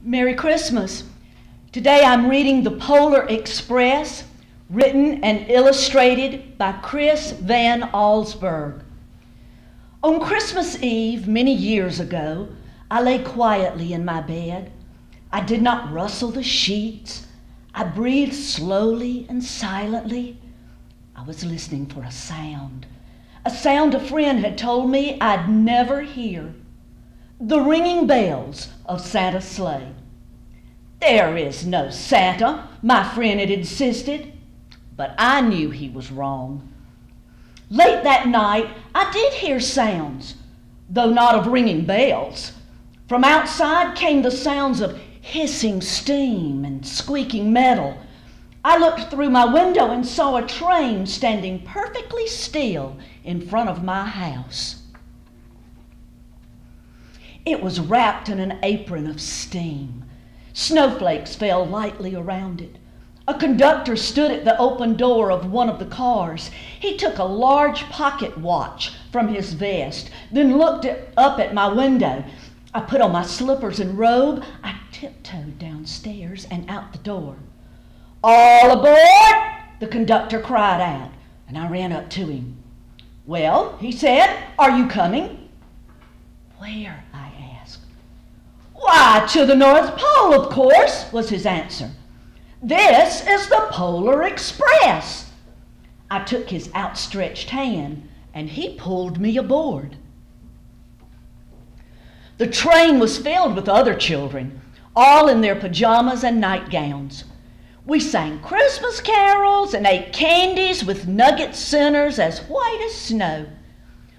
Merry Christmas. Today I'm reading The Polar Express, written and illustrated by Chris Van Allsburg. On Christmas Eve, many years ago, I lay quietly in my bed. I did not rustle the sheets. I breathed slowly and silently. I was listening for a sound a friend had told me I'd never hear. The ringing bells of Santa's sleigh. There is no Santa, my friend had insisted, but I knew he was wrong. Late that night, I did hear sounds, though not of ringing bells. From outside came the sounds of hissing steam and squeaking metal. I looked through my window and saw a train standing perfectly still in front of my house. It was wrapped in an apron of steam. Snowflakes fell lightly around it. A conductor stood at the open door of one of the cars. He took a large pocket watch from his vest, then looked up at my window. I put on my slippers and robe. I tiptoed downstairs and out the door. "All aboard!" the conductor cried out, and I ran up to him. "Well," he said, "are you coming?" "Where?" I asked. "Why, to the North Pole, of course," was his answer. "This is the Polar Express." I took his outstretched hand, and he pulled me aboard. The train was filled with other children, all in their pajamas and nightgowns. We sang Christmas carols and ate candies with nugget centers as white as snow.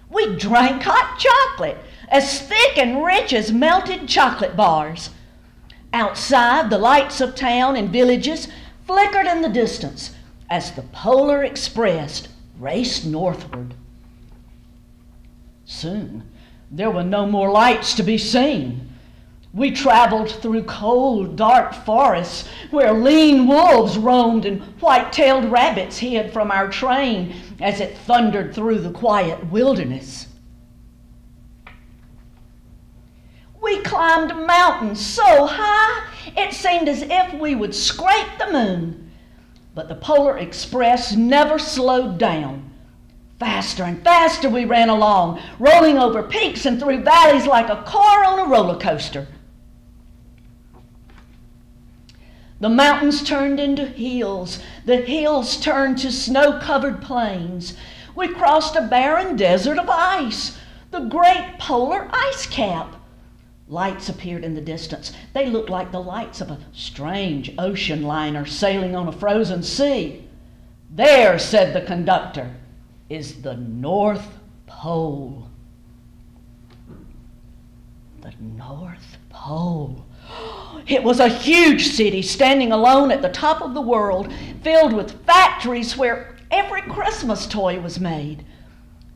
We drank hot chocolate, as thick and rich as melted chocolate bars. Outside, the lights of town and villages flickered in the distance as the Polar Express raced northward. Soon, there were no more lights to be seen. We traveled through cold, dark forests where lean wolves roamed and white-tailed rabbits hid from our train as it thundered through the quiet wilderness. We climbed mountains so high it seemed as if we would scrape the moon. But the Polar Express never slowed down. Faster and faster we ran along, rolling over peaks and through valleys like a car on a roller coaster. The mountains turned into hills. The hills turned to snow-covered plains. We crossed a barren desert of ice, the great polar ice cap. Lights appeared in the distance. They looked like the lights of a strange ocean liner sailing on a frozen sea. "There," said the conductor, "is the North Pole." The North Pole. It was a huge city standing alone at the top of the world, filled with factories where every Christmas toy was made.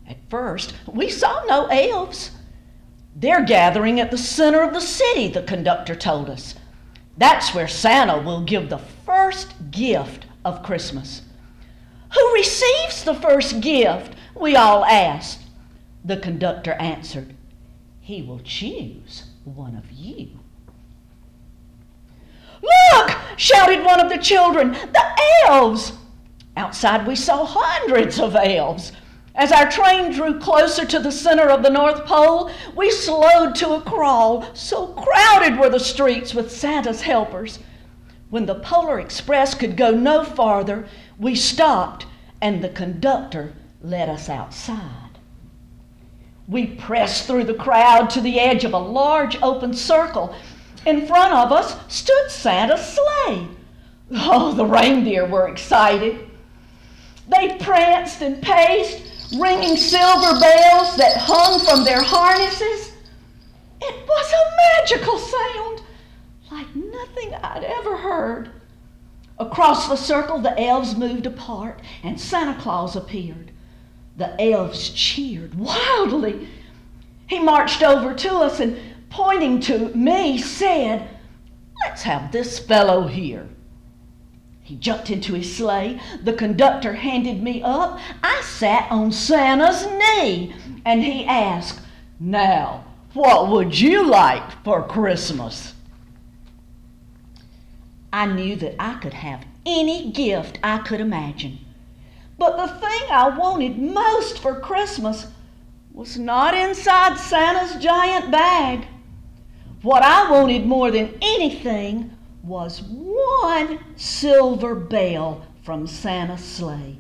At first, we saw no elves. "They're gathering at the center of the city," the conductor told us. "That's where Santa will give the first gift of Christmas." "Who receives the first gift?" we all asked. The conductor answered, "He will choose one of you." "Look!" shouted one of the children, "the elves!" Outside we saw hundreds of elves. As our train drew closer to the center of the North Pole, we slowed to a crawl, so crowded were the streets with Santa's helpers. When the Polar Express could go no farther, we stopped, and the conductor led us outside. We pressed through the crowd to the edge of a large open circle. In front of us stood Santa's sleigh. Oh, the reindeer were excited. They pranced and paced, ringing silver bells that hung from their harnesses. It was a magical sound, like nothing I'd ever heard. Across the circle, the elves moved apart, and Santa Claus appeared. The elves cheered wildly. He marched over to us and, pointing to me, said, "Let's have this fellow here." He jumped into his sleigh. The conductor handed me up. I sat on Santa's knee, and he asked, "Now, what would you like for Christmas?" I knew that I could have any gift I could imagine. But the thing I wanted most for Christmas was not inside Santa's giant bag. What I wanted more than anything was one silver bell from Santa's sleigh.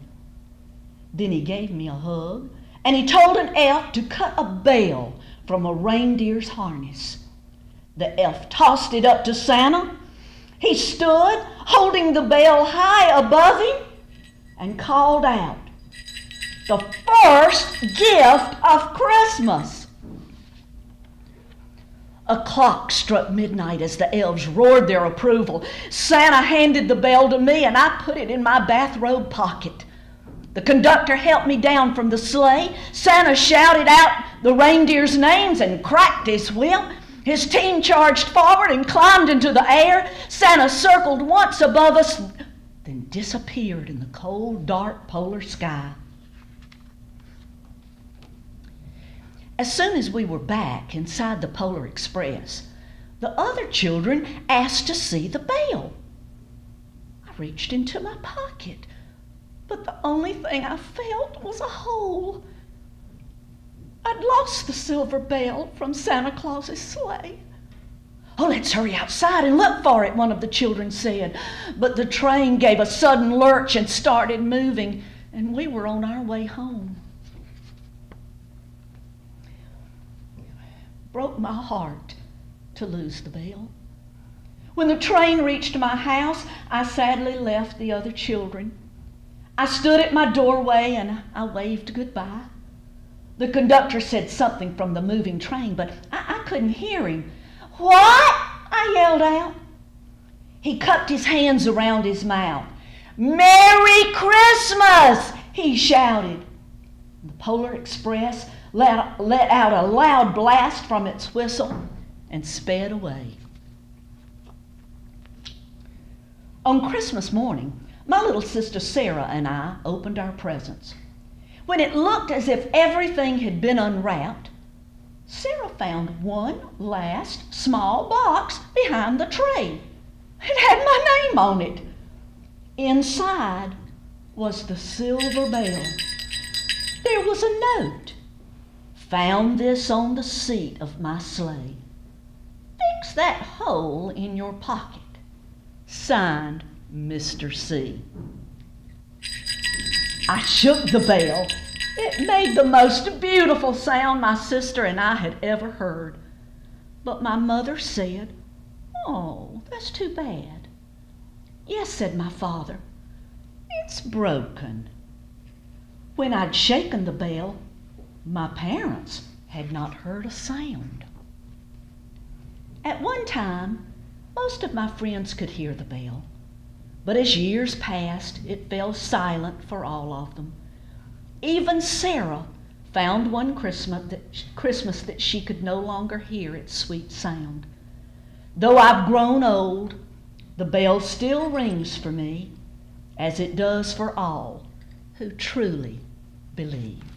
Then he gave me a hug, and he told an elf to cut a bell from a reindeer's harness. The elf tossed it up to Santa. He stood, holding the bell high above him, and called out, "The first gift of Christmas!" A clock struck midnight as the elves roared their approval. Santa handed the bell to me, and I put it in my bathrobe pocket. The conductor helped me down from the sleigh. Santa shouted out the reindeers' names and cracked his whip. His team charged forward and climbed into the air. Santa circled once above us, then disappeared in the cold, dark polar sky. As soon as we were back inside the Polar Express, the other children asked to see the bell. I reached into my pocket, but the only thing I felt was a hole. I'd lost the silver bell from Santa Claus's sleigh. "Oh, let's hurry outside and look for it," one of the children said. But the train gave a sudden lurch and started moving, and we were on our way home. Broke my heart to lose the bell. When the train reached my house, I sadly left the other children. I stood at my doorway and I waved goodbye. The conductor said something from the moving train, but I couldn't hear him. "What?" I yelled out. He cupped his hands around his mouth. "Merry Christmas!" he shouted. The Polar Express let out a loud blast from its whistle and sped away. On Christmas morning, my little sister Sarah and I opened our presents. When it looked as if everything had been unwrapped, Sarah found one last small box behind the tray. It had my name on it. Inside was the silver bell. There was a note. "Found this on the seat of my sleigh. Fix that hole in your pocket. Signed, Mr. C." I shook the bell. It made the most beautiful sound my sister and I had ever heard. But my mother said, "Oh, that's too bad." "Yes," said my father, "it's broken." When I'd shaken the bell, my parents had not heard a sound. At one time, most of my friends could hear the bell. But as years passed, it fell silent for all of them. Even Sarah found one Christmas that she could no longer hear its sweet sound. Though I've grown old, the bell still rings for me, as it does for all who truly believe.